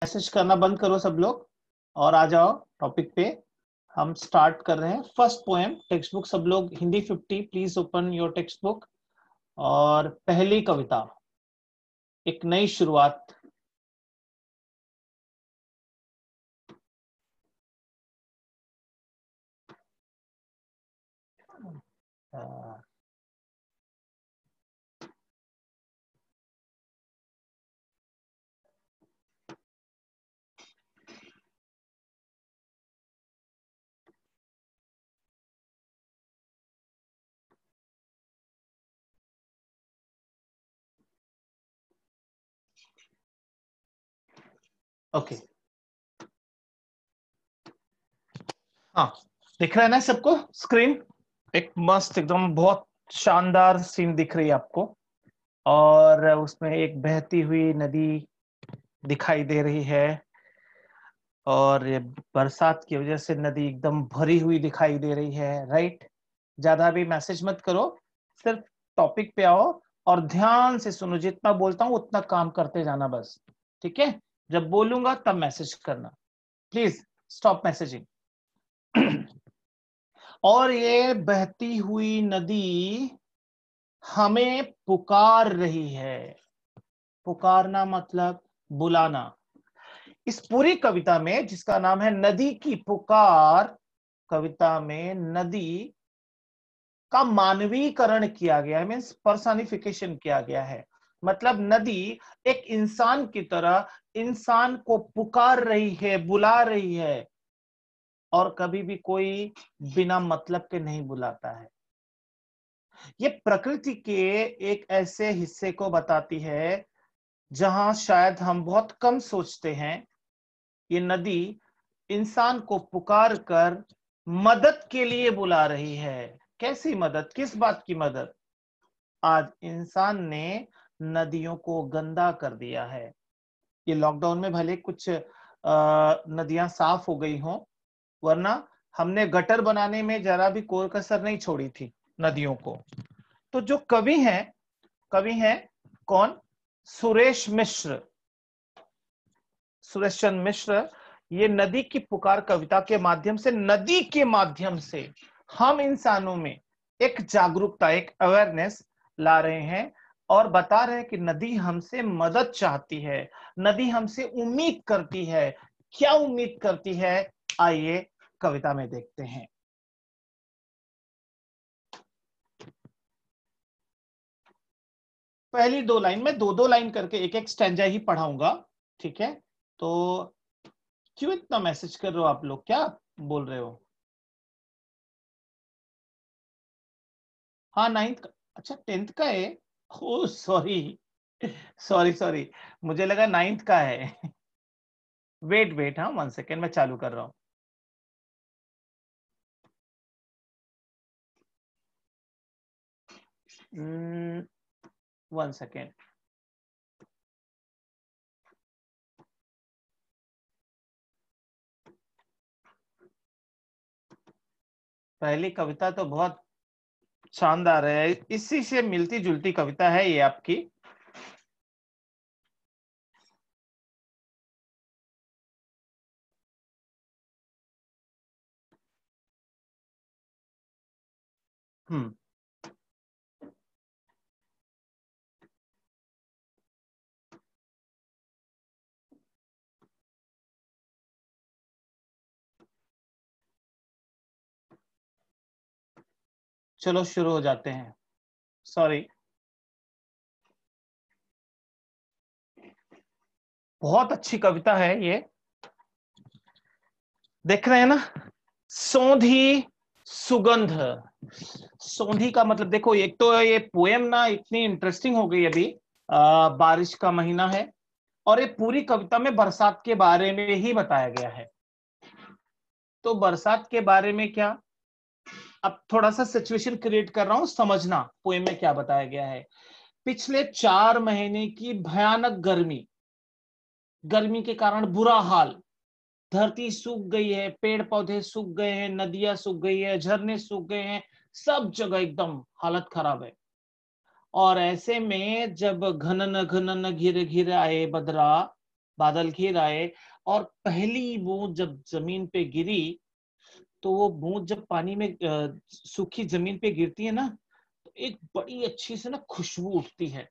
Message करना बंद करो सब लोग और आ जाओ टॉपिक पे। हम स्टार्ट कर रहे हैं फर्स्ट पोएम। टेक्स्ट बुक सब लोग Hindi 50 please open your text book. और पहली कविता, एक नई शुरुआत। ओके, हाँ दिख रहा है ना सबको स्क्रीन? एक मस्त एकदम बहुत शानदार सीन दिख रही है आपको, और उसमें एक बहती हुई नदी दिखाई दे रही है, और ये बरसात की वजह से नदी एकदम भरी हुई दिखाई दे रही है। राइट, ज्यादा भी मैसेज मत करो, सिर्फ टॉपिक पे आओ और ध्यान से सुनो। जितना बोलता हूं उतना काम करते जाना बस, ठीक है? जब बोलूंगा तब मैसेज करना, प्लीज स्टॉप मैसेजिंग। और ये बहती हुई नदी हमें पुकार रही है। पुकारना मतलब बुलाना। इस पूरी कविता में, जिसका नाम है नदी की पुकार, कविता में नदी का मानवीकरण किया गया है, मीन्स पर्सनिफिकेशन किया गया है। मतलब नदी एक इंसान की तरह इंसान को पुकार रही है, बुला रही है, और कभी भी कोई बिना मतलब के नहीं बुलाता है। ये प्रकृति के एक ऐसे हिस्से को बताती है जहां शायद हम बहुत कम सोचते हैं। ये नदी इंसान को पुकार कर मदद के लिए बुला रही है। कैसी मदद? किस बात की मदद? आज इंसान ने नदियों को गंदा कर दिया है। ये लॉकडाउन में भले कुछ नदियां साफ हो गई हों, वरना हमने गटर बनाने में जरा भी कोई कसर नहीं छोड़ी थी नदियों को। तो जो कवि हैं कौन? सुरेश मिश्र। सुरेश चंद्र मिश्र ये नदी की पुकार कविता के माध्यम से, नदी के माध्यम से हम इंसानों में एक जागरूकता, एक अवेयरनेस ला रहे हैं, और बता रहे हैं कि नदी हमसे मदद चाहती है, नदी हमसे उम्मीद करती है। क्या उम्मीद करती है? आइए कविता में देखते हैं। पहली दो लाइन में दो लाइन करके एक एक स्टैंजा ही पढ़ाऊंगा, ठीक है? तो क्यों इतना मैसेज कर रहे हो आप लोग? क्या बोल रहे हो? हाँ, नाइन्थ का। अच्छा, 10th का है। ओ सॉरी, सॉरी, मुझे लगा 9th का है। वेट वेट, हाँ 1 सेकेंड, मैं चालू कर रहा हूँ। हम्म, 1 सेकेंड। पहली कविता तो बहुत शानदार है, इसी से मिलती जुलती कविता है ये आपकी। हम्म, चलो शुरू हो जाते हैं। सॉरी, बहुत अच्छी कविता है ये। देख रहे हैं ना? सौंधी सुगंध। सौंधी का मतलब देखो, एक तो ये पोएम ना इतनी इंटरेस्टिंग हो गई अभी। बारिश का महीना है, और ये पूरी कविता में बरसात के बारे में ही बताया गया है। तो बरसात के बारे में क्या, अब थोड़ा सा सिचुएशन क्रिएट कर रहा हूं, समझना पोएम में क्या बताया गया है। पिछले 4 महीने की भयानक गर्मी, गर्मी के कारण बुरा हाल, धरती सूख गई है, पेड़ पौधे सूख गए हैं, नदियां सूख गई है, झरने सूख गए हैं, सब जगह एकदम हालत खराब है। और ऐसे में जब घनन घनन घिर घिर आए बदरा, बादल घिर आए और पहली बूंद जब जमीन पे गिरी, तो वो बूंद जब पानी में सूखी जमीन पे गिरती है ना, तो एक बड़ी अच्छी से ना खुशबू उठती है,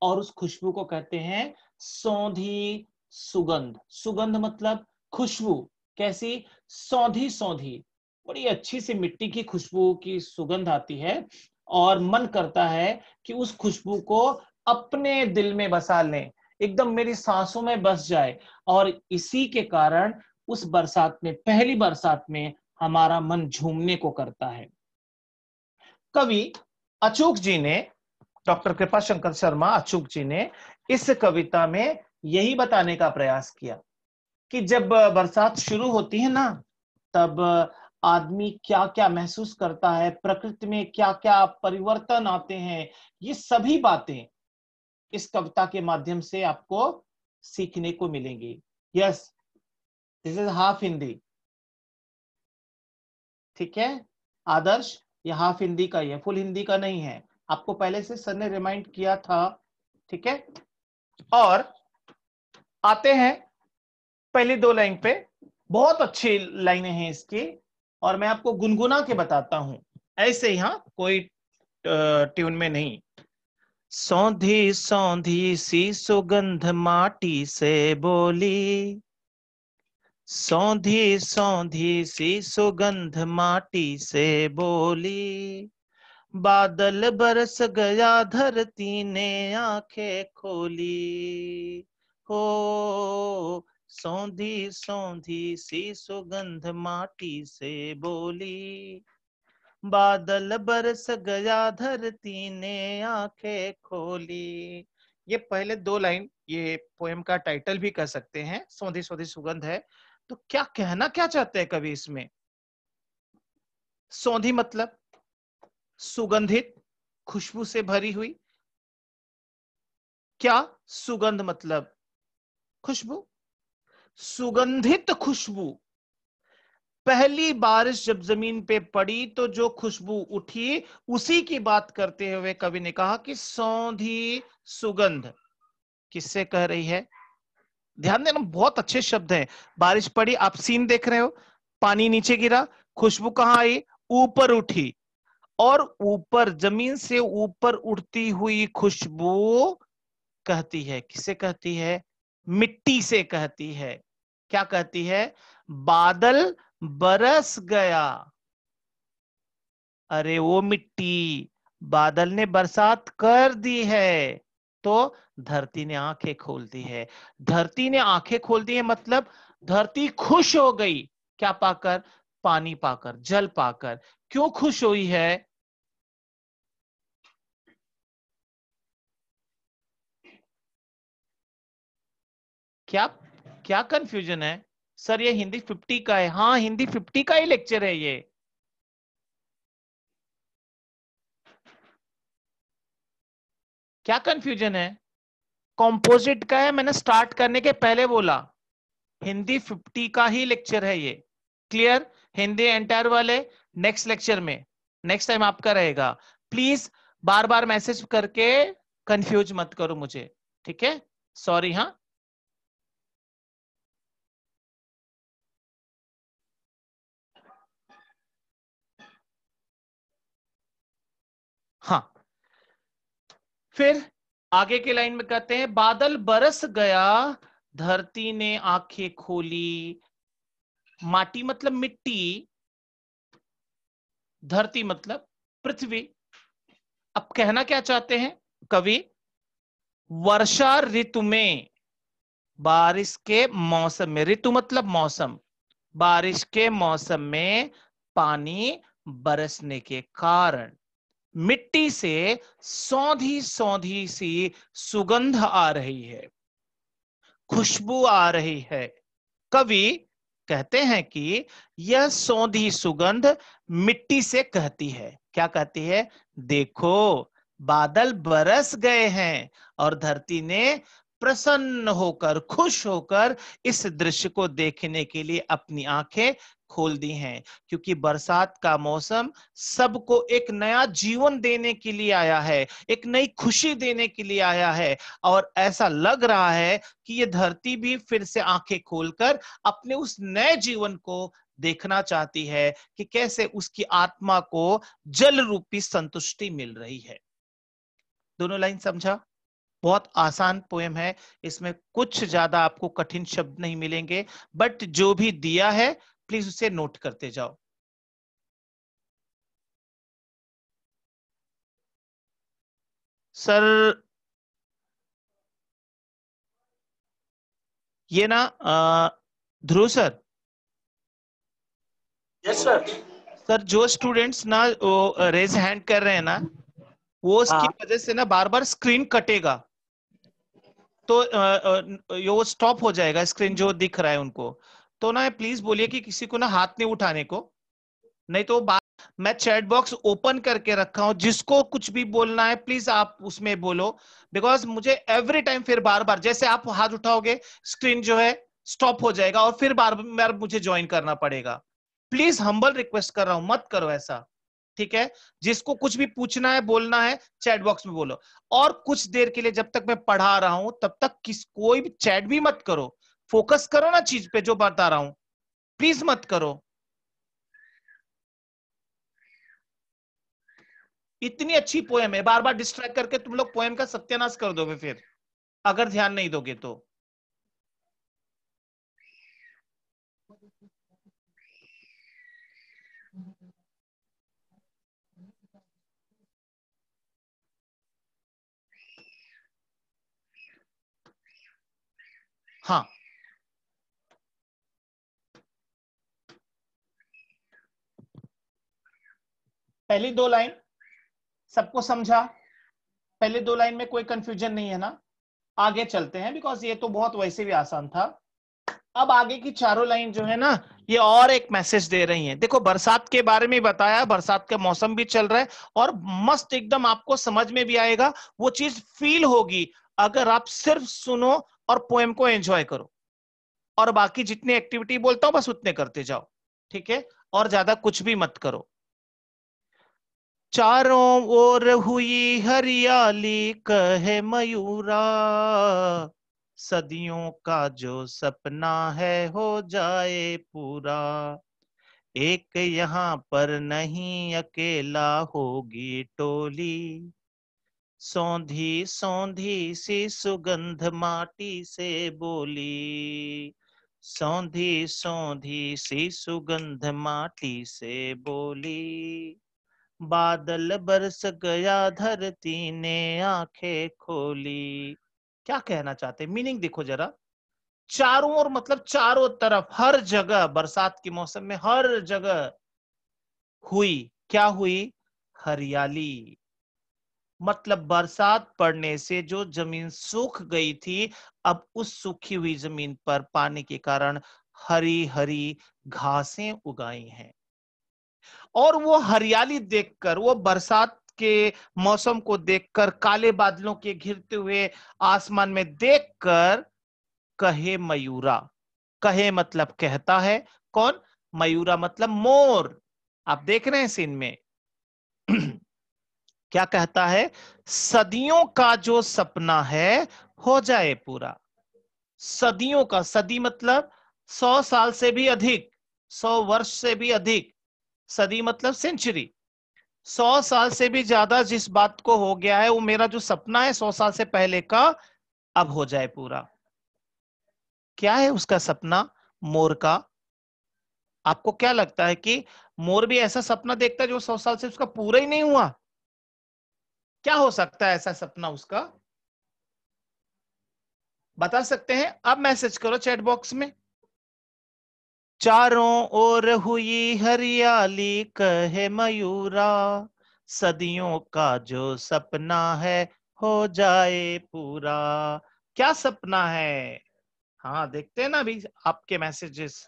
और उस खुशबू को कहते हैं सौंधी सुगंध। सुगंध मतलब खुशबू। कैसी? सौंधी सौंधी, बड़ी अच्छी सी मिट्टी की खुशबू की सुगंध आती है, और मन करता है कि उस खुशबू को अपने दिल में बसा लें, एकदम मेरी सांसों में बस जाए। और इसी के कारण उस बरसात में, पहली बरसात में हमारा मन झूमने को करता है। कवि अचूक जी ने, डॉक्टर कृपा शंकर शर्मा अचूक जी ने इस कविता में यही बताने का प्रयास किया कि जब बरसात शुरू होती है ना, तब आदमी क्या क्या महसूस करता है, प्रकृति में क्या क्या परिवर्तन आते हैं, ये सभी बातें इस कविता के माध्यम से आपको सीखने को मिलेंगी। Yes, this is half Hindi, ठीक है आदर्श, ये हाफ हिंदी का ही है, फुल हिंदी का नहीं है। आपको पहले से सर ने रिमाइंड किया था, ठीक है। और आते हैं पहली दो लाइन पे, बहुत अच्छी लाइनें हैं इसकी, और मैं आपको गुनगुना के बताता हूं, ऐसे ही, हाँ, कोई ट्यून में नहीं। सौंधी सौंधी सी सुगंध माटी से बोली, सौंधी सौंधी सी सुगंध माटी से बोली, बादल बरस गया धरती ने आंखें खोली, हो सौंधी सौंधी सी सुगंध माटी से बोली, बादल बरस गया धरती ने आंखें खोली। ये पहले दो लाइन, ये पोएम का टाइटल भी कह सकते हैं, सौंधी सौंधी सुगंध है। तो क्या कहना क्या चाहते हैं कवि इसमें? सौंधी मतलब सुगंधित, खुशबू से भरी हुई। क्या? सुगंध मतलब खुशबू, सुगंधित खुशबू। पहली बारिश जब जमीन पे पड़ी तो जो खुशबू उठी, उसी की बात करते हुए कवि ने कहा कि सौंधी सुगंध। किससे कह रही है? ध्यान देना, बहुत अच्छे शब्द हैं। बारिश पड़ी, आप सीन देख रहे हो, पानी नीचे गिरा, खुशबू कहां आई? ऊपर उठी, और ऊपर जमीन से ऊपर उड़ती हुई खुशबू कहती है, किसे कहती है? मिट्टी से कहती है। क्या कहती है? बादल बरस गया। अरे वो मिट्टी, बादल ने बरसात कर दी है, तो धरती ने आंखें खोल दी है। धरती ने आंखें खोल दी है मतलब धरती खुश हो गई। क्या पाकर? पानी पाकर, जल पाकर। क्यों खुश हुई है? क्या क्या कंफ्यूजन है सर? ये हिंदी 50 का है। हाँ, हिंदी 50 का ही लेक्चर है ये। क्या कंफ्यूजन है? कॉम्पोजिट का है, मैंने स्टार्ट करने के पहले बोला। हिंदी 50 का ही लेक्चर है ये। क्लियर? हिंदी एंटायर वाले नेक्स्ट लेक्चर में, नेक्स्ट टाइम आपका रहेगा। प्लीज बार बार मैसेज करके कंफ्यूज मत करो मुझे, ठीक है? सॉरी। हाँ, हाँ। फिर आगे के लाइन में कहते हैं, बादल बरस गया धरती ने आंखें खोली। माटी मतलब मिट्टी, धरती मतलब पृथ्वी। अब कहना क्या चाहते हैं कवि? वर्षा ऋतु में, बारिश के मौसम में, ऋतु मतलब मौसम, बारिश के मौसम में पानी बरसने के कारण मिट्टी से सौंधी सौंधी सी सुगंध आ रही है, खुशबू आ रही है। कवि कहते हैं कि यह सौंधी सुगंध मिट्टी से कहती है। क्या कहती है? देखो, बादल बरस गए हैं और धरती ने प्रसन्न होकर, खुश होकर इस दृश्य को देखने के लिए अपनी आंखें खोल दी हैं, क्योंकि बरसात का मौसम सबको एक नया जीवन देने के लिए आया है, एक नई खुशी देने के लिए आया है। और ऐसा लग रहा है कि ये धरती भी फिर से आंखें खोलकर अपने उस नए जीवन को देखना चाहती है कि कैसे उसकी आत्मा को जल रूपी संतुष्टि मिल रही है। दोनों लाइन समझा? बहुत आसान पोएम है, इसमें कुछ ज्यादा आपको कठिन शब्द नहीं मिलेंगे, बट जो भी दिया है प्लीज उसे नोट करते जाओ। सर ये ना ध्रुव सर। Yes sir. सर जो स्टूडेंट्स ना रेज हैंड कर रहे हैं ना, वो उसकी वजह से ना बार बार स्क्रीन कटेगा, तो वो स्टॉप हो जाएगा स्क्रीन जो दिख रहा है उनको। तो ना प्लीज बोलिए कि किसी को ना हाथ नहीं उठाने को, नहीं तो बात। मैं चैट बॉक्स ओपन करके रखा हूं, जिसको कुछ भी बोलना है प्लीज आप उसमें बोलो, बिकॉज मुझे एवरी टाइम फिर बार बार जैसे आप हाथ उठाओगे स्क्रीन जो है स्टॉप हो जाएगा और फिर बार बार मुझे ज्वाइन करना पड़ेगा। प्लीज हम्बल रिक्वेस्ट कर रहा हूं, मत करो ऐसा, ठीक है? जिसको कुछ भी पूछना है बोलना है चैट बॉक्स में बोलो। और कुछ देर के लिए जब तक मैं पढ़ा रहा हूं तब तक कोई भी चैट भी मत करो, फोकस करो ना चीज पे जो बता रहा हूं, प्लीज मत करो। इतनी अच्छी पोएम है, बार बार डिस्ट्रैक्ट करके तुम लोग पोएम का सत्यानाश कर दोगे फिर, अगर ध्यान नहीं दोगे तो। हाँ, पहली दो लाइन सबको समझा? पहले दो लाइन में कोई कंफ्यूजन नहीं है ना? आगे चलते हैं, बिकॉज ये तो बहुत वैसे भी आसान था। अब आगे की चारों लाइन जो है ना, ये और एक मैसेज दे रही हैं। देखो बरसात के बारे में बताया, बरसात का मौसम भी चल रहा है और मस्त एकदम आपको समझ में भी आएगा, वो चीज फील होगी अगर आप सिर्फ सुनो और पोएम को एंजॉय करो। और बाकी जितनी एक्टिविटी बोलता हूं बस उतने करते जाओ, ठीक है? और ज्यादा कुछ भी मत करो। चारों ओर हुई हरियाली कहे मयूरा, सदियों का जो सपना है हो जाए पूरा, एक यहाँ पर नहीं अकेला होगी टोली, सौंधी सौंधी सी सुगंध माटी से बोली, सौंधी सौंधी सी सुगंध माटी से बोली, बादल बरस गया धरती ने आंखें खोली। क्या कहना चाहते, मीनिंग देखो जरा। चारों ओर मतलब चारों तरफ, हर जगह बरसात के मौसम में हर जगह हुई, क्या हुई? हरियाली। मतलब बरसात पड़ने से जो जमीन सूख गई थी, अब उस सूखी हुई जमीन पर पानी के कारण हरी हरी घासें उगाई हैं। और वो हरियाली देखकर, वो बरसात के मौसम को देखकर, काले बादलों के घिरते हुए आसमान में देखकर कहे मयूरा। कहे मतलब कहता है, कौन? मयूरा मतलब मोर। आप देख रहे हैं सीन में क्या कहता है? सदियों का जो सपना है हो जाए पूरा। सदियों का, सदी मतलब 100 साल से भी अधिक, 100 वर्ष से भी अधिक। सदी मतलब सेंचुरी। 100 साल से भी ज्यादा जिस बात को हो गया है, वो मेरा जो सपना है 100 साल से पहले का, अब हो जाए पूरा। क्या है उसका सपना मोर का? आपको क्या लगता है कि मोर भी ऐसा सपना देखता है जो 100 साल से उसका पूरा ही नहीं हुआ? क्या हो सकता है ऐसा सपना उसका? बता सकते हैं? अब मैसेज करो चैट बॉक्स में। चारों ओर हुई हरियाली कहे मयूरा, सदियों का जो सपना है हो जाए पूरा। क्या सपना है? हाँ, देखते हैं ना अभी आपके मैसेजेस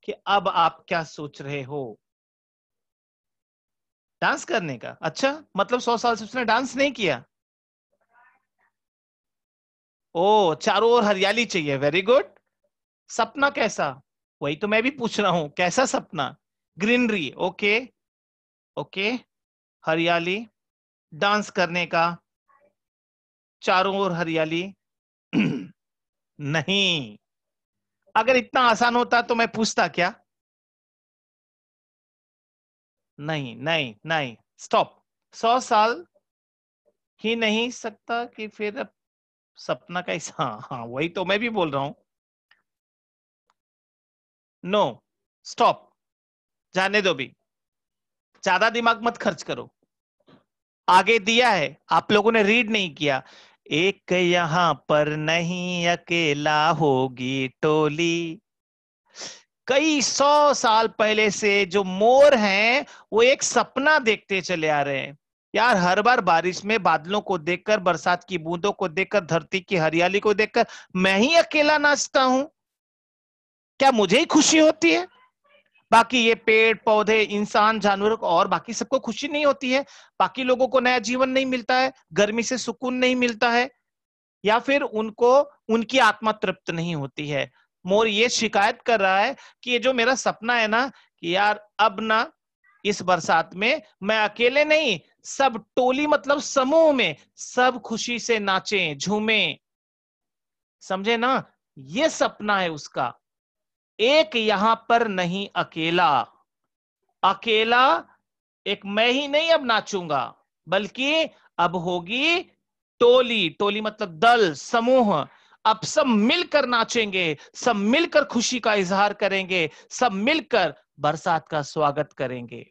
कि अब आप क्या सोच रहे हो। डांस करने का? अच्छा, मतलब 100 साल से उसने डांस नहीं किया? ओ, चारों ओर हरियाली चाहिए, वेरी गुड। सपना कैसा? वही तो मैं भी पूछ रहा हूं, कैसा सपना? ग्रीनरी, ओके ओके, हरियाली, डांस करने का, चारों ओर हरियाली। नहीं, अगर इतना आसान होता तो मैं पूछता क्या? नहीं नहीं नहीं, स्टॉप। 100 साल ही नहीं सकता कि फिर अब सपना कैसा? हाँ हाँ, वही तो मैं भी बोल रहा हूं। नो, स्टॉप, जाने दो भी, ज्यादा दिमाग मत खर्च करो। आगे दिया है, आप लोगों ने रीड नहीं किया। एक यहां पर नहीं अकेला होगी टोली। कई 100 साल पहले से जो मोर हैं वो एक सपना देखते चले आ रहे हैं। यार, हर बार बारिश में बादलों को देखकर, बरसात की बूंदों को देखकर, धरती की हरियाली को देखकर मैं ही अकेला नाचता हूं? क्या मुझे ही खुशी होती है? बाकी ये पेड़ पौधे, इंसान, जानवरों को और बाकी सबको खुशी नहीं होती है? बाकी लोगों को नया जीवन नहीं मिलता है, गर्मी से सुकून नहीं मिलता है, या फिर उनको उनकी आत्मा तृप्त नहीं होती है? मोर ये शिकायत कर रहा है कि ये जो मेरा सपना है ना, कि यार अब ना इस बरसात में मैं अकेले नहीं, सब टोली मतलब समूह में सब खुशी से नाचें झूमें। समझे ना? ये सपना है उसका। एक यहां पर नहीं अकेला, अकेला एक मैं ही नहीं अब नाचूंगा, बल्कि अब होगी टोली। टोली मतलब दल, समूह। अब सब मिलकर नाचेंगे, सब मिलकर खुशी का इजहार करेंगे, सब मिलकर बरसात का स्वागत करेंगे।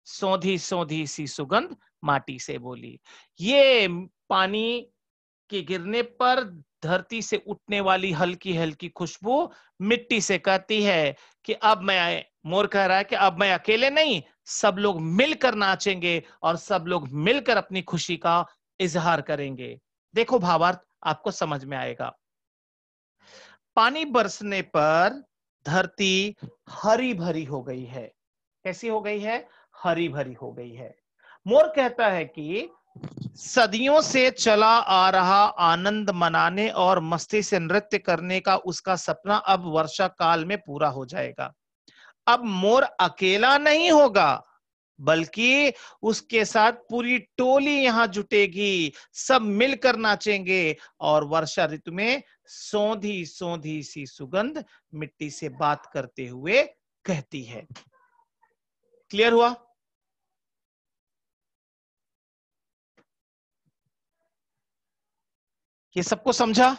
सौंधी सौंधी सी सुगंध माटी से बोली। ये पानी के गिरने पर धरती से उठने वाली हल्की हल्की खुशबू मिट्टी से कहती है कि अब मैं, मोर कह रहा है कि अब मैं अकेले नहीं, सब लोग मिलकर नाचेंगे और सब लोग मिलकर अपनी खुशी का इजहार करेंगे। देखो भावार्थ आपको समझ में आएगा। पानी बरसने पर धरती हरी भरी हो गई है। कैसी हो गई है? हरी भरी हो गई है। मोर कहता है कि सदियों से चला आ रहा आनंद मनाने और मस्ती से नृत्य करने का उसका सपना अब वर्षा काल में पूरा हो जाएगा। अब मोर अकेला नहीं होगा, बल्कि उसके साथ पूरी टोली यहां जुटेगी, सब मिलकर नाचेंगे और वर्षा ऋतु में सौंधी सौंधी सी सुगंध मिट्टी से बात करते हुए कहती है। क्लियर हुआ? ये सबको समझा?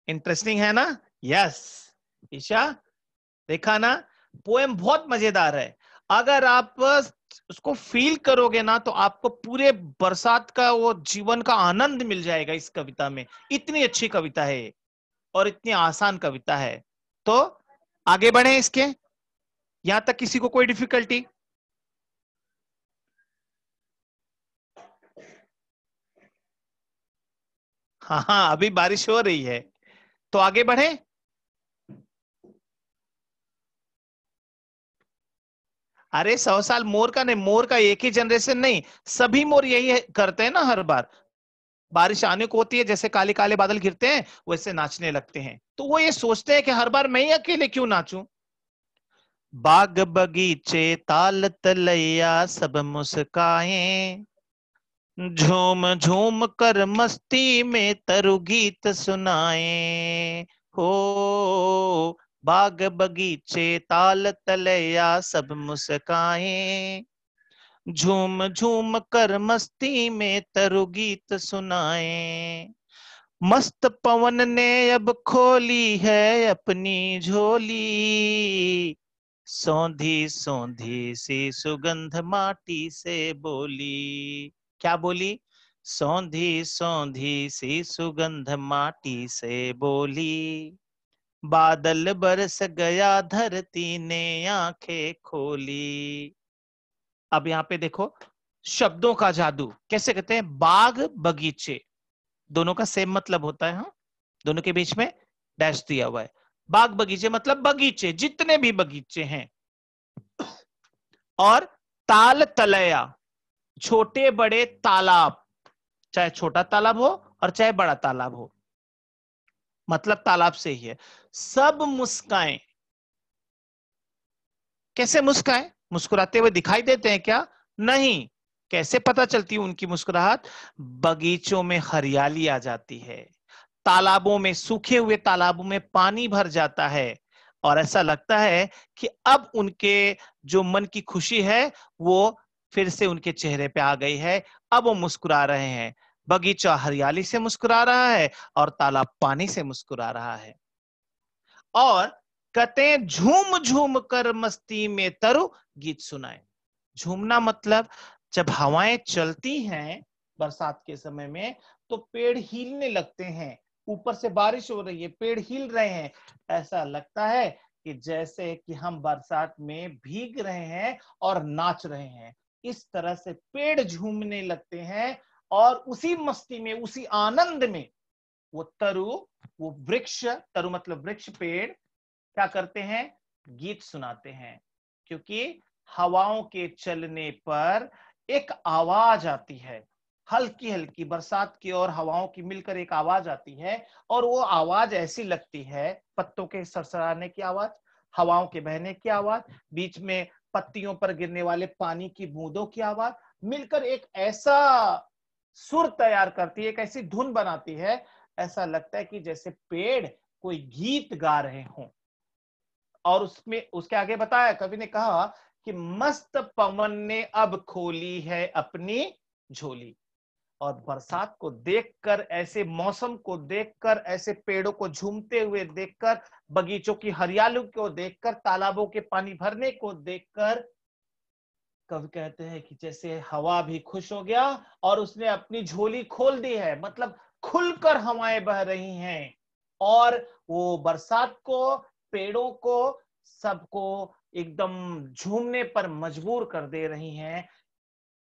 इंटरेस्टिंग है ना? यस। ईशा, देखा ना? पोएम बहुत मजेदार है। अगर आप उसको फील करोगे ना तो आपको पूरे बरसात का वो जीवन का आनंद मिल जाएगा इस कविता में। इतनी अच्छी कविता है और इतनी आसान कविता है। तो आगे बढ़े इसके, यहां तक किसी को कोई डिफिकल्टी? हाँ हाँ, अभी बारिश हो रही है, तो आगे बढ़े। अरे 100 साल मोर का नहीं, मोर का एक ही जनरेशन नहीं, सभी मोर यही करते हैं ना। हर बार बारिश आने को होती है, जैसे काले काले बादल गिरते हैं वैसे नाचने लगते हैं। तो वो ये सोचते हैं कि हर बार मैं ही अकेले क्यों नाचूं? बाग बगीचे ताल तलैया सब मुस्काएं, झूम झूम कर मस्ती में तरु गीत सुनाए। हो, बाग बगीचे ताल तलैया सब मुस्काएं, झूम झूम कर मस्ती में तरु गीत सुनाए। मस्त पवन ने अब खोली है अपनी झोली, सौंधी सौंधी सी सुगंध माटी से बोली। क्या बोली? सौंधी सौंधी सी सुगंध माटी से बोली। बादल बरस गया धरती ने आंखें खोली। अब यहाँ पे देखो शब्दों का जादू कैसे कहते हैं। बाग बगीचे, दोनों का सेम मतलब होता है। हाँ, दोनों के बीच में डैश दिया हुआ है। बाग बगीचे मतलब बगीचे, जितने भी बगीचे हैं। और ताल तलया, छोटे बड़े तालाब, चाहे छोटा तालाब हो और चाहे बड़ा तालाब हो। मतलब तालाब से ही है। सब मुस्काएं। कैसे मुस्काएं? मुस्कुराते हुए दिखाई देते हैं क्या? नहीं। कैसे पता चलती है उनकी मुस्कुराहट? बगीचों में हरियाली आ जाती है, तालाबों में, सूखे हुए तालाबों में पानी भर जाता है और ऐसा लगता है कि अब उनके जो मन की खुशी है वो फिर से उनके चेहरे पे आ गई है। अब वो मुस्कुरा रहे हैं। बगीचा हरियाली से मुस्कुरा रहा है और तालाब पानी से मुस्कुरा रहा है। और कहते हैं झूम झूम कर मस्ती में तरु गीत सुनाए। झूमना मतलब जब हवाएं चलती हैं बरसात के समय में तो पेड़ हिलने लगते हैं। ऊपर से बारिश हो रही है, पेड़ हिल रहे हैं, ऐसा लगता है कि जैसे कि हम बरसात में भीग रहे हैं और नाच रहे हैं। इस तरह से पेड़ झूमने लगते हैं और उसी मस्ती में, उसी आनंद में वो तरु, वो वृक्ष, तरु मतलब वृक्ष, पेड़ क्या करते हैं? गीत सुनाते हैं। क्योंकि हवाओं के चलने पर एक आवाज आती है, हल्की हल्की बरसात की और हवाओं की मिलकर एक आवाज आती है। और वो आवाज ऐसी लगती है, पत्तों के सरसराने की आवाज, हवाओं के बहने की आवाज, बीच में पत्तियों पर गिरने वाले पानी की बूंदों की आवाज मिलकर एक ऐसा सुर तैयार करती है, एक ऐसी धुन बनाती है, ऐसा लगता है कि जैसे पेड़ कोई गीत गा रहे हों। और उसमें उसके आगे बताया, कवि ने कहा कि मस्त पवन ने अब खोली है अपनी झोली। और बरसात को देखकर, ऐसे मौसम को देखकर, ऐसे पेड़ों को झूमते हुए देखकर, बगीचों की हरियाली को देखकर, तालाबों के पानी भरने को देखकर कवि कहते हैं कि जैसे हवा भी खुश हो गया और उसने अपनी झोली खोल दी है, मतलब खुलकर हवाएं बह रही हैं और वो बरसात को, पेड़ों को, सबको एकदम झूमने पर मजबूर कर दे रही हैं।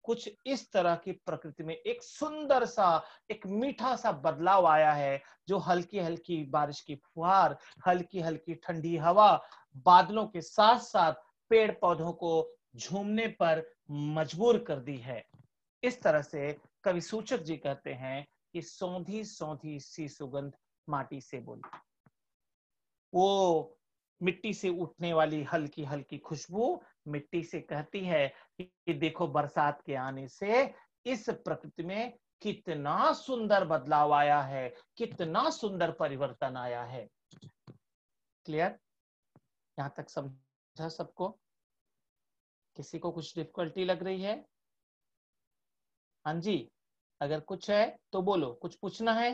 कुछ इस तरह की प्रकृति में एक सुंदर सा, एक मीठा सा बदलाव आया है, जो हल्की हल्की बारिश की फुहार, हल्की हल्की ठंडी हवा, बादलों के साथ साथ पेड़ पौधों को झूमने पर मजबूर कर दी है। इस तरह से कवि सूचक जी कहते हैं कि सौंधी सौंधी सी सुगंध माटी से बोली। वो मिट्टी से उठने वाली हल्की हल्की खुशबू मिट्टी से कहती है कि देखो बरसात के आने से इस प्रकृति में कितना सुंदर बदलाव आया है, कितना सुंदर परिवर्तन आया है। क्लियर? यहां तक समझा सबको? किसी को कुछ डिफिकल्टी लग रही है? हाँ जी, अगर कुछ है तो बोलो, कुछ पूछना है?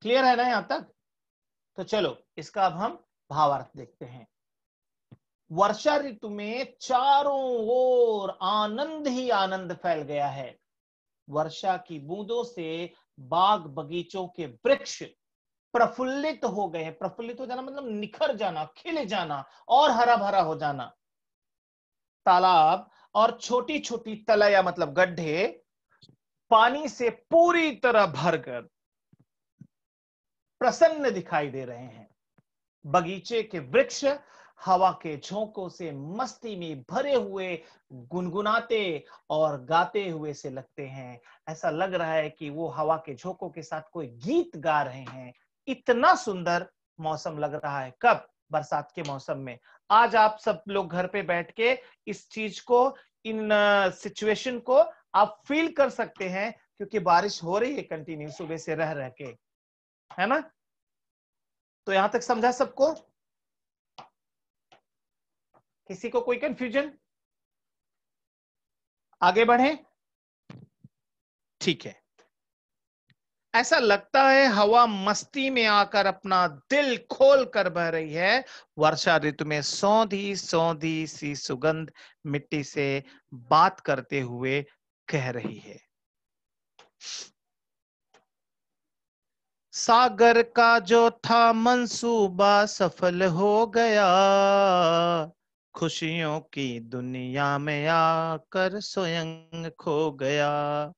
क्लियर है ना यहां तक? तो चलो इसका अब हम भावार्थ देखते हैं। वर्षा ऋतु में चारों ओर आनंद ही आनंद फैल गया है। वर्षा की बूंदों से बाग बगीचों के वृक्ष प्रफुल्लित हो गए हैं। प्रफुल्लित हो जाना मतलब निखर जाना, खिल जाना और हरा भरा हो जाना। तालाब और छोटी छोटी तलैया मतलब गड्ढे पानी से पूरी तरह भरकर प्रसन्न दिखाई दे रहे हैं। बगीचे के वृक्ष हवा के झोंकों से मस्ती में भरे हुए गुनगुनाते और गाते हुए से लगते हैं। ऐसा लग रहा है कि वो हवा के झोंकों के साथ कोई गीत गा रहे हैं। इतना सुंदर मौसम लग रहा है। कब? बरसात के मौसम में। आज आप सब लोग घर पे बैठ के इस चीज को, इन सिचुएशन को आप फील कर सकते हैं, क्योंकि बारिश हो रही है कंटिन्यू सुबह से रह रह के, है ना? तो यहां तक समझा सबको? किसी को कोई कंफ्यूजन? आगे बढ़े? ठीक है। ऐसा लगता है हवा मस्ती में आकर अपना दिल खोल कर बह रही है। वर्षा ऋतु में सौंधी सौंधी सी सुगंध मिट्टी से बात करते हुए कह रही है। सागर का जो था मंसूबा सफल हो गया, खुशियों की दुनिया में आकर स्वयं खो गया।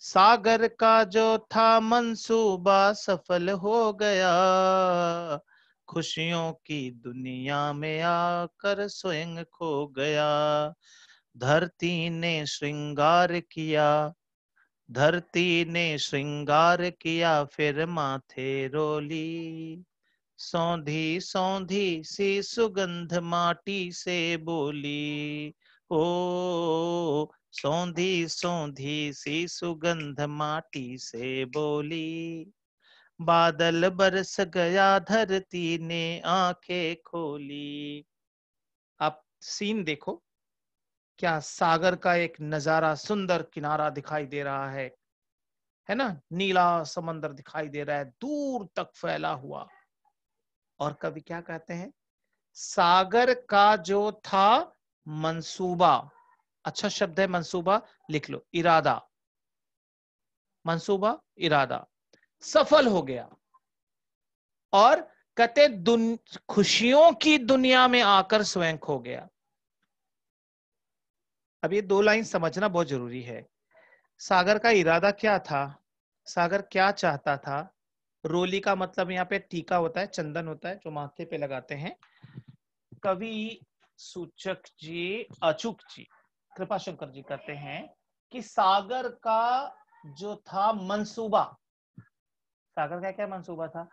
सागर का जो था मंसूबा सफल हो गया, खुशियों की दुनिया में आकर स्वयं खो गया। धरती ने श्रृंगार किया धरती ने श्रृंगार किया फिर माथे रोली, सौंधी सौंधी सी सुगंध माटी से बोली, ओ सौंधी सौंधी सी सुगंध माटी से बोली, बादल बरस गया धरती ने आंखें खोली। आप सीन देखो, क्या सागर का एक नजारा, सुंदर किनारा दिखाई दे रहा है ना, नीला समंदर दिखाई दे रहा है दूर तक फैला हुआ। और कवि क्या कहते हैं, सागर का जो था मंसूबा, अच्छा शब्द है मंसूबा, लिख लो, इरादा, मंसूबा इरादा सफल हो गया, और कहते खुशियों की दुनिया में आकर स्वयं खो गया। अब ये दो लाइन समझना बहुत जरूरी है। सागर का इरादा क्या था, सागर क्या चाहता था। रोली का मतलब यहाँ पे टीका होता है, चंदन होता है जो माथे पे लगाते हैं। कवि सूचक जी, अचूक जी, कृपा शंकर जी कहते हैं कि सागर का जो था मंसूबा, सागर का क्या मंसूबा था,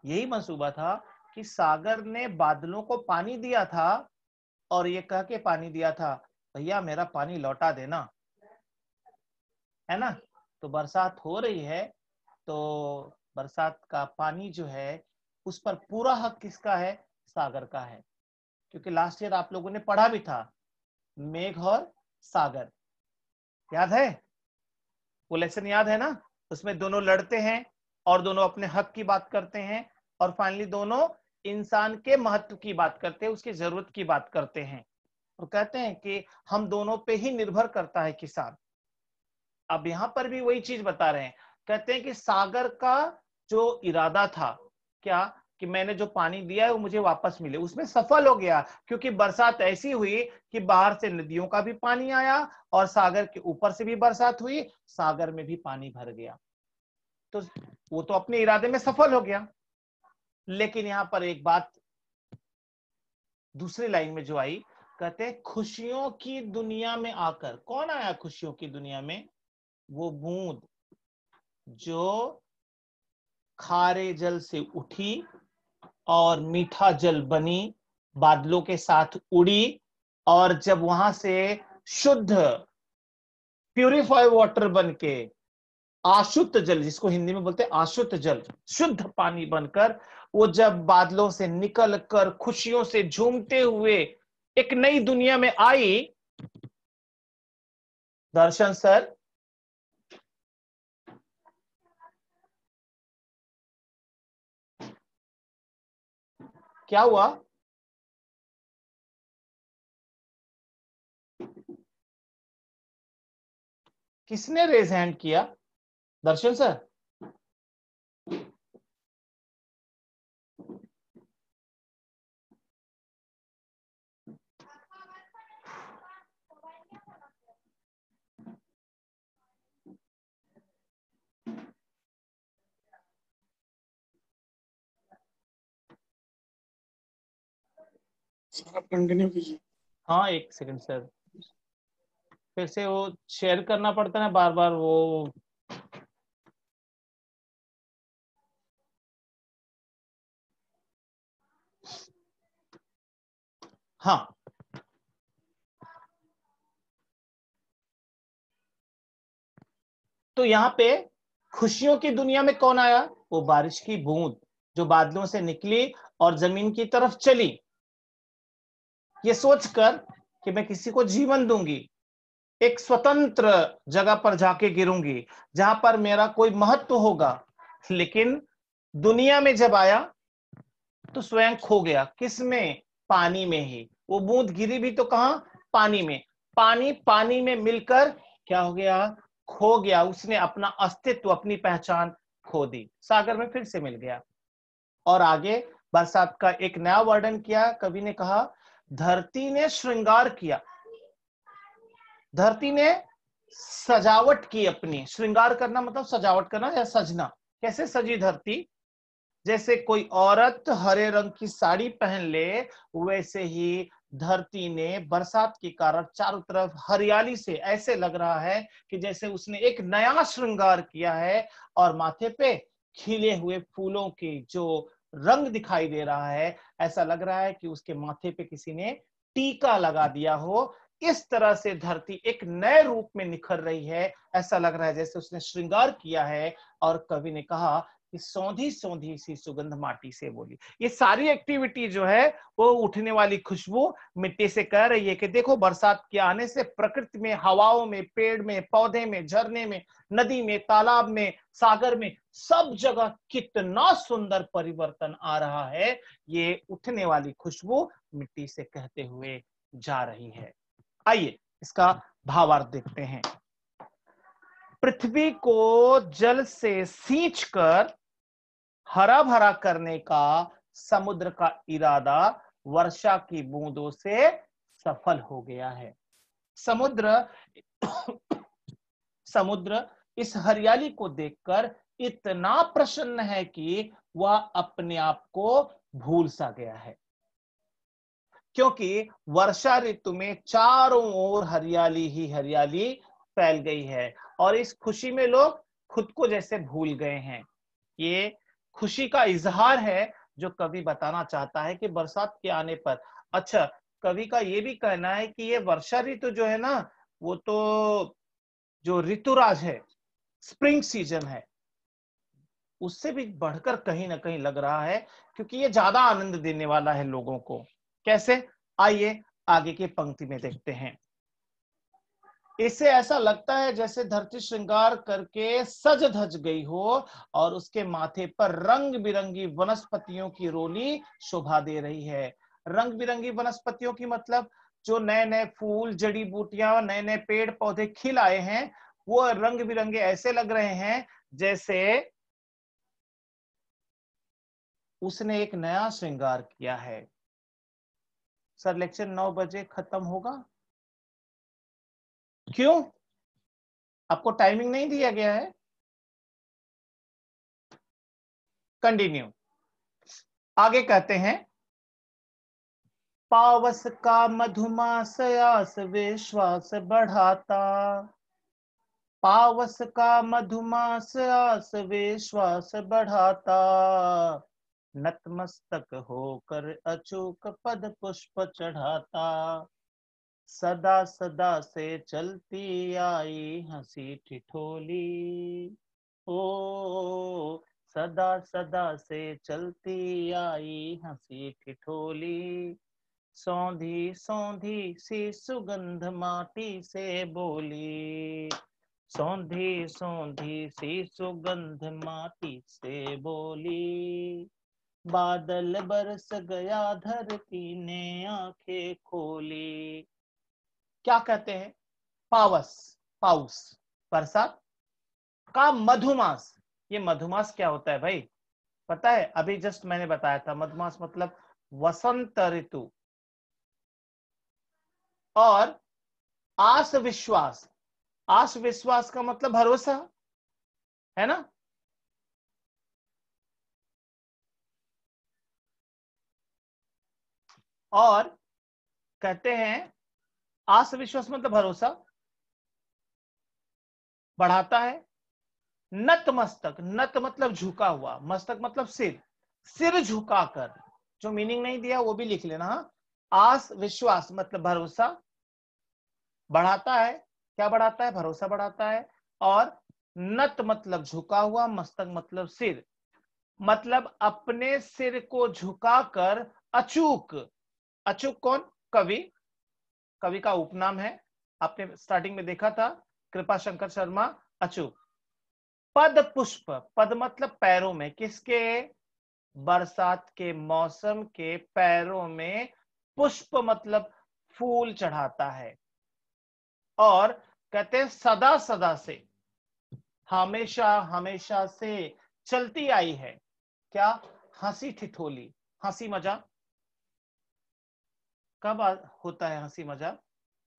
यही मंसूबा था कि सागर ने बादलों को पानी दिया था और ये कह के पानी दिया था, भैया मेरा पानी लौटा देना, है ना। तो बरसात हो रही है, तो बरसात का पानी जो है उस पर पूरा हक किसका है, सागर का है। क्योंकि लास्ट ईयर आप लोगों ने पढ़ा भी था, मेघ और सागर, याद है वो लेसन, याद है ना। उसमें दोनों लड़ते हैं और दोनों अपने हक की बात करते हैं, और फाइनली दोनों इंसान के महत्व की बात करते हैं, उसकी जरूरत की बात करते हैं, और कहते हैं कि हम दोनों पे ही निर्भर करता है किसान। अब यहां पर भी वही चीज बता रहे हैं, कहते हैं कि सागर का जो इरादा था, क्या, कि मैंने जो पानी दिया है वो मुझे वापस मिले, उसमें सफल हो गया। क्योंकि बरसात ऐसी हुई कि बाहर से नदियों का भी पानी आया और सागर के ऊपर से भी बरसात हुई, सागर में भी पानी भर गया। तो वो तो अपने इरादे में सफल हो गया। लेकिन यहां पर एक बात दूसरी लाइन में जो आई, कहते हैं खुशियों की दुनिया में आकर, कौन आया खुशियों की दुनिया में, वो बूंद जो खारे जल से उठी और मीठा जल बनी, बादलों के साथ उड़ी, और जब वहां से शुद्ध प्यूरिफाइड वाटर बन के आशुद्ध जल, जिसको हिंदी में बोलते हैं आशुद्ध जल, शुद्ध पानी बनकर वो जब बादलों से निकल कर खुशियों से झूमते हुए एक नई दुनिया में आई। दर्शन सर, क्या हुआ, किसने रेज हैंड किया, दर्शन सर। सर आप कंटिन्यू कीजिए। हाँ एक सेकंड सर, फिर से वो शेयर करना पड़ता है ना बार बार वो। हाँ, तो यहाँ पे खुशियों की दुनिया में कौन आया, वो बारिश की बूंद जो बादलों से निकली और जमीन की तरफ चली, ये सोचकर कि मैं किसी को जीवन दूंगी, एक स्वतंत्र जगह पर जाके गिरूंगी जहां पर मेरा कोई महत्व होगा। लेकिन दुनिया में जब आया तो स्वयं खो गया, किसमें, पानी में ही। वो बूंद गिरी भी तो कहां, पानी में, पानी पानी में मिलकर क्या हो गया, खो गया, उसने अपना अस्तित्व, अपनी पहचान खो दी, सागर में फिर से मिल गया। और आगे बरसात का एक नया वर्णन किया कवि ने, कहा धरती ने श्रृंगार किया, धरती ने सजावट की अपनी, श्रृंगार करना मतलब सजावट करना या सजना। कैसे सजी धरती, जैसे कोई औरत हरे रंग की साड़ी पहन ले, वैसे ही धरती ने बरसात के कारण चारों तरफ हरियाली से ऐसे लग रहा है कि जैसे उसने एक नया श्रृंगार किया है, और माथे पे खिले हुए फूलों की जो रंग दिखाई दे रहा है, ऐसा लग रहा है कि उसके माथे पे किसी ने टीका लगा दिया हो। इस तरह से धरती एक नए रूप में निखर रही है, ऐसा लग रहा है जैसे उसने श्रृंगार किया है। और कवि ने कहा कि सौंधी सौंधी सी सुगंध माटी से बोली। ये सारी एक्टिविटी जो है वो उठने वाली खुशबू मिट्टी से कह रही है कि देखो, बरसात के आने से प्रकृति में, हवाओं में, पेड़ में, पौधे में, झरने में, नदी में, तालाब में, सागर में, सब जगह कितना सुंदर परिवर्तन आ रहा है। ये उठने वाली खुशबू मिट्टी से कहते हुए जा रही है। आइए इसका भावार्थ देखते हैं। पृथ्वी को जल से सींचकर हरा भरा करने का समुद्र का इरादा वर्षा की बूंदों से सफल हो गया है। समुद्र इस हरियाली को देखकर इतना प्रसन्न है कि वह अपने आप को भूल सा गया है, क्योंकि वर्षा ऋतु में चारों ओर हरियाली ही हरियाली फैल गई है, और इस खुशी में लोग खुद को जैसे भूल गए हैं। ये खुशी का इजहार है जो कवि बताना चाहता है कि बरसात के आने पर। अच्छा, कवि का ये भी कहना है कि ये वर्षा ऋतु जो है ना, वो तो जो ऋतुराज है, स्प्रिंग सीजन है, उससे भी बढ़कर कहीं ना कहीं लग रहा है, क्योंकि ये ज्यादा आनंद देने वाला है लोगों को। कैसे? आइए आगे की पंक्ति में देखते हैं। इससे ऐसा लगता है जैसे धरती श्रृंगार करके सज धज गई हो, और उसके माथे पर रंग बिरंगी वनस्पतियों की रोली शोभा दे रही है। रंग बिरंगी वनस्पतियों की मतलब जो नए नए फूल, जड़ी बूटियां, नए नए पेड़ पौधे खिल आए हैं, वो रंग बिरंगे ऐसे लग रहे हैं जैसे उसने एक नया श्रृंगार किया है। सर, लेक्चर 9 बजे खत्म होगा। क्यों? आपको टाइमिंग नहीं दिया गया है? कंटिन्यू। आगे कहते हैं, पावस का मधुमास आस विश्वास बढ़ाता, पावस का मधुमास आस विश्वास बढ़ाता, नतमस्तक होकर अचूक पद पुष्प चढ़ाता, सदा सदा से चलती आई हंसी ठिठोली, ओ सदा सदा से चलती आई हंसी ठिठोली, सौंधी सौंधी सी सुगंध माटी से बोली, सौंधी सौंधी सी सुगंध माटी से बोली, बादल बरस गया धरती ने आंखें खोली। क्या कहते हैं? पावस, पाउस, बरसात का मधुमास। ये मधुमास क्या होता है भाई? पता है? अभी जस्ट मैंने बताया था, मधुमास मतलब वसंत ऋतु। और आस विश्वास, आस विश्वास का मतलब भरोसा है ना। और कहते हैं आस विश्वास मतलब भरोसा बढ़ाता है। नत मस्तक, नत मतलब झुका हुआ, मस्तक मतलब सिर, सिर झुकाकर। जो मीनिंग नहीं दिया वो भी लिख लेना। आस विश्वास मतलब भरोसा बढ़ाता है। क्या बढ़ाता है? भरोसा बढ़ाता है। और नत मतलब झुका हुआ, मस्तक मतलब सिर, मतलब अपने सिर को झुकाकर अचूक। अचूक कौन? कवि। कवि का उपनाम है, आपने स्टार्टिंग में देखा था, कृपा शंकर शर्मा अचूक। पद पुष्प, पद मतलब पैरों में, किसके? बरसात के मौसम के पैरों में पुष्प मतलब फूल चढ़ाता है। और कहते हैं सदा सदा से, हमेशा हमेशा से चलती आई है। क्या? हंसी ठिठोली, हंसी मजाक। कब होता है हंसी मजाक?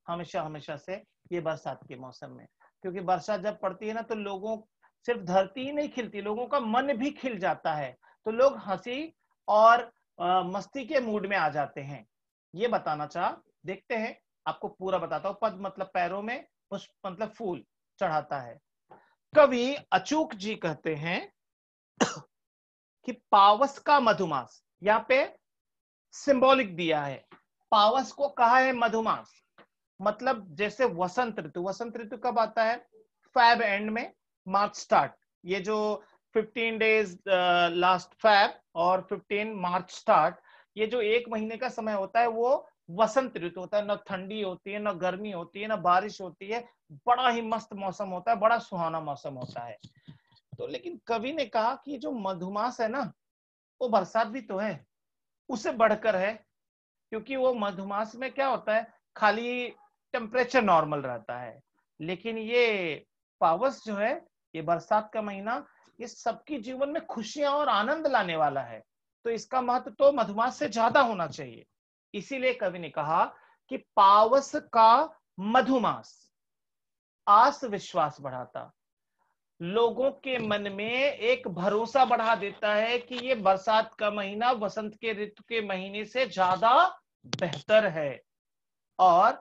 हमेशा हमेशा से, ये बरसात के मौसम में। क्योंकि बरसात जब पड़ती है ना, तो लोगों, सिर्फ धरती ही नहीं खिलती, लोगों का मन भी खिल जाता है। तो लोग हंसी और मस्ती के मूड में आ जाते हैं। ये बताना चाह, देखते हैं, आपको पूरा बताता हूं। पद मतलब पैरों में, पुष्प मतलब फूल चढ़ाता है। कवि अचूक जी कहते हैं कि पावस का मधुमास, यहाँ पे सिंबॉलिक दिया है, पावस को कहा है मधुमास। मतलब जैसे वसंत ऋतु, वसंत ऋतु कब आता है? फैब एंड में, मार्च स्टार्ट। ये जो 15 डेज लास्ट फैब और 15 मार्च स्टार्ट, ये जो एक महीने का समय होता है वो वसंत ऋतु होता है। न ठंडी होती है, न गर्मी होती है, न बारिश होती है, बड़ा ही मस्त मौसम होता है, बड़ा सुहाना मौसम होता है। तो लेकिन कवि ने कहा कि जो मधुमास है ना, वो बरसात भी तो है, उससे बढ़कर है। क्योंकि वो मधुमास में क्या होता है, खाली टेम्परेचर नॉर्मल रहता है। लेकिन ये पावस जो है, ये बरसात का महीना, ये सबके जीवन में खुशियां और आनंद लाने वाला है। तो इसका महत्व तो मधुमास से ज्यादा होना चाहिए। इसीलिए कवि ने कहा कि पावस का मधुमास आस विश्वास बढ़ाता, लोगों के मन में एक भरोसा बढ़ा देता है कि ये बरसात का महीना वसंत के ऋतु के महीने से ज्यादा बेहतर है। और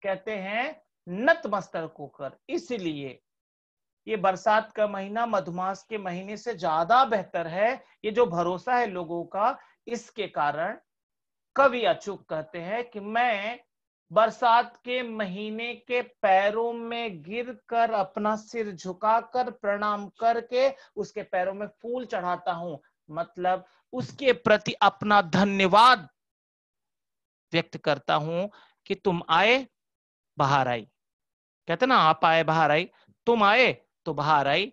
कहते हैं नतमस्तक होकर, इसलिए ये बरसात का महीना मधुमास के महीने से ज्यादा बेहतर है। ये जो भरोसा है लोगों का, इसके कारण कवि अचूक कहते हैं कि मैं बरसात के महीने के पैरों में गिरकर, अपना सिर झुकाकर प्रणाम करके उसके पैरों में फूल चढ़ाता हूं। मतलब उसके प्रति अपना धन्यवाद व्यक्त करता हूं कि तुम आए, बाहर आई। कहते ना, आप आए बाहर आई, तुम आए तो बाहर आई।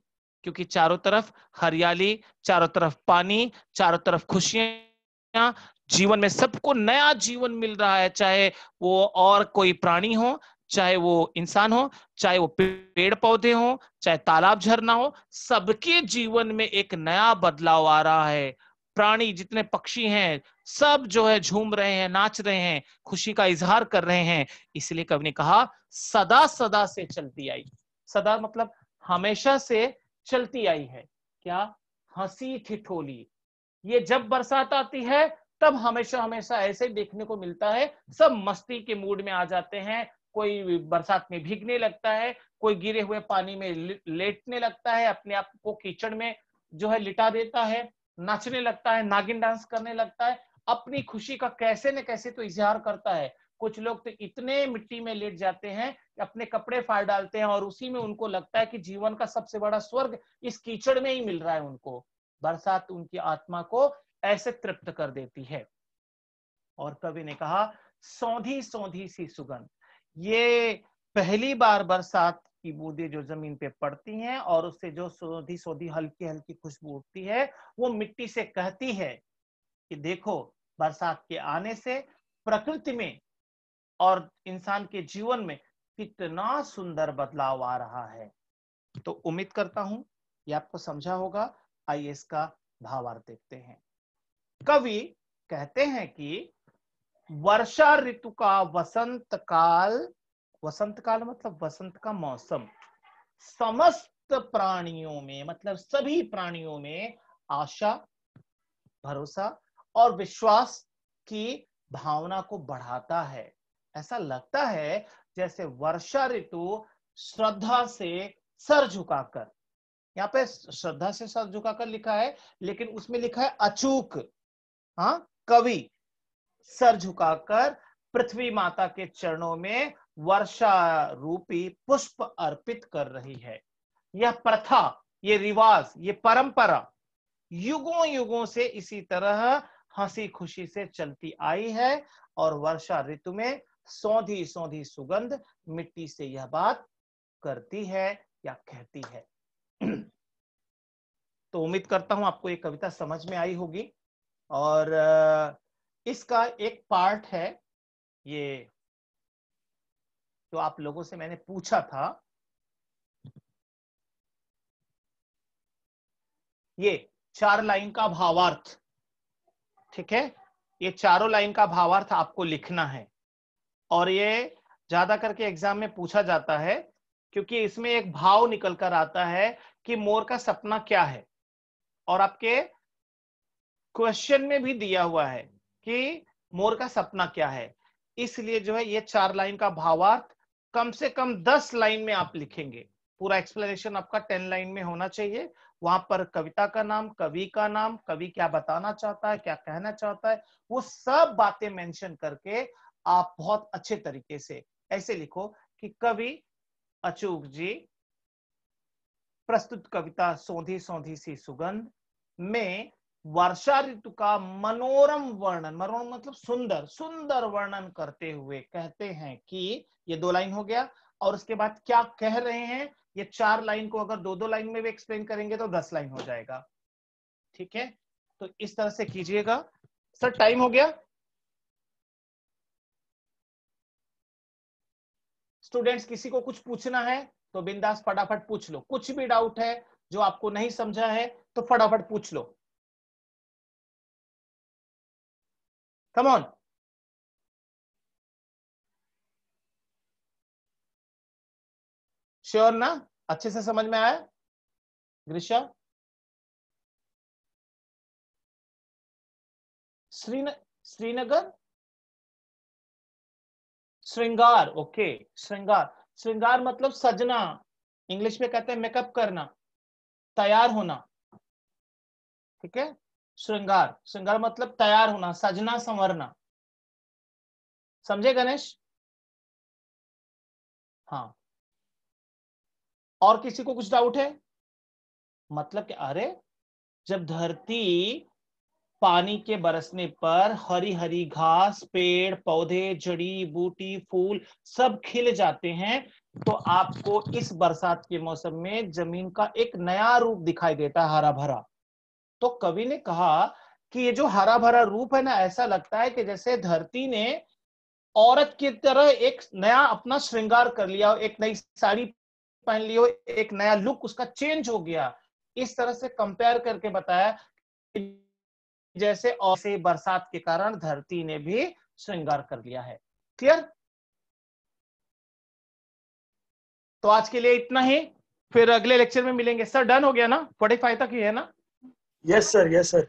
क्योंकि चारों तरफ हरियाली, चारों तरफ पानी, चारों तरफ खुशियां, जीवन में सबको नया जीवन मिल रहा है। चाहे वो और कोई प्राणी हो, चाहे वो इंसान हो, चाहे वो पेड़ पौधे हो, चाहे तालाब झरना हो, सबके जीवन में एक नया बदलाव आ रहा है। प्राणी जितने पक्षी हैं, सब जो है झूम रहे हैं, नाच रहे हैं, खुशी का इजहार कर रहे हैं। इसलिए कवि ने कहा सदा सदा से चलती आई। सदा मतलब हमेशा से चलती आई है। क्या? हंसी ठिठोली। ये जब बरसात आती है तब हमेशा हमेशा ऐसे ही देखने को मिलता है। सब मस्ती के मूड में आ जाते हैं। कोई बरसात में भीगने लगता है, कोई गिरे हुए पानी में लेटने लगता है, अपने आप को कीचड़ में जो है लिटा देता है, नाचने लगता है, नागिन डांस करने लगता है, अपनी खुशी का कैसे न कैसे तो इजहार करता है। कुछ लोग तो इतने मिट्टी में लेट जाते हैं कि अपने कपड़े फाड़ डालते हैं, और उसी में उनको लगता है कि जीवन का सबसे बड़ा स्वर्ग इस कीचड़ में ही मिल रहा है उनको। बरसात उनकी आत्मा को ऐसे तृप्त कर देती है। और कवि ने कहा सौंधी सौंधी सी सुगंध। ये पहली बार बरसात की बूंदें जो जमीन पे पड़ती हैं और उससे जो सौंधी सौंधी हल्की हल्की खुशबू उठती है, वो मिट्टी से कहती है कि देखो, बरसात के आने से प्रकृति में और इंसान के जीवन में कितना सुंदर बदलाव आ रहा है। तो उम्मीद करता हूं ये आपको समझा होगा। आइए इसका भावार्थ देखते हैं। कवि कहते हैं कि वर्षा ऋतु का वसंत काल, वसंत काल मतलब वसंत का मौसम, समस्त प्राणियों में मतलब सभी प्राणियों में आशा, भरोसा और विश्वास की भावना को बढ़ाता है। ऐसा लगता है जैसे वर्षा ऋतु श्रद्धा से सर झुकाकर, यहाँ पे श्रद्धा से सर झुकाकर लिखा है, लेकिन उसमें लिखा है अचूक। हाँ, कवि सर झुकाकर पृथ्वी माता के चरणों में वर्षा रूपी पुष्प अर्पित कर रही है। यह प्रथा, ये रिवाज, ये परंपरा युगों युगों से इसी तरह हंसी खुशी से चलती आई है। और वर्षा ऋतु में सौंधी सौंधी सुगंध मिट्टी से यह बात करती है या कहती है। तो उम्मीद करता हूं आपको ये कविता समझ में आई होगी। और इसका एक पार्ट है, ये जो आप लोगों से मैंने पूछा था, ये 4 लाइन का भावार्थ। ठीक है, ये चारों लाइन का भावार्थ आपको लिखना है। और ये ज्यादा करके एग्जाम में पूछा जाता है, क्योंकि इसमें एक भाव निकल कर आता है कि मोर का सपना क्या है। और आपके क्वेश्चन में भी दिया हुआ है कि मोर का सपना क्या है। इसलिए जो है ये 4 लाइन का भावार्थ कम से कम 10 लाइन में आप लिखेंगे। पूरा एक्सप्लेनेशन आपका 10 लाइन में होना चाहिए। वहां पर कविता का नाम, कवि का नाम, कवि क्या बताना चाहता है, क्या कहना चाहता है, वो सब बातें मेंशन करके आप बहुत अच्छे तरीके से ऐसे लिखो कि कवि अचूक जी प्रस्तुत कविता सौंधी सौंधी सी सुगंध में वर्षा ऋतु का मनोरम वर्णन, मनोरम मतलब सुंदर, सुंदर वर्णन करते हुए कहते हैं कि, ये 2 लाइन हो गया। और उसके बाद क्या कह रहे हैं, ये 4 लाइन को अगर 2-2 लाइन में भी एक्सप्लेन करेंगे तो 10 लाइन हो जाएगा। ठीक है, तो इस तरह से कीजिएगा। सर टाइम हो गया। स्टूडेंट्स किसी को कुछ पूछना है तो बिंदास फटाफट पूछ लो। कुछ भी डाउट है जो आपको नहीं समझा है तो फटाफट पूछ लो। Come on. श्योर ना, अच्छे से समझ में आया? ग्रीशा, श्रीनगर, श्रृंगार, ओके। श्रृंगार, श्रृंगार मतलब सजना, इंग्लिश में कहते हैं मेकअप करना, तैयार होना। ठीक है, श्रृंगार, श्रृंगार मतलब तैयार होना, सजना संवरना। समझे गणेश? हाँ, और किसी को कुछ डाउट है? मतलब कि अरे जब धरती पानी के बरसने पर हरी हरी घास, पेड़ पौधे, जड़ी बूटी, फूल सब खिल जाते हैं, तो आपको इस बरसात के मौसम में जमीन का एक नया रूप दिखाई देता है, हरा भरा। तो कवि ने कहा कि ये जो हरा भरा रूप है ना, ऐसा लगता है कि जैसे धरती ने औरत की तरह एक नया अपना श्रृंगार कर लिया, एक नई साड़ी पहन ली हो, एक नया लुक उसका चेंज हो गया। इस तरह से कंपेयर करके बताया जैसे और से बरसात के कारण धरती ने भी श्रृंगार कर लिया है। क्लियर? तो आज के लिए इतना ही, फिर अगले लेक्चर में मिलेंगे। सर डन हो गया ना? 45 तक ही है ना? Yes sir, yes sir.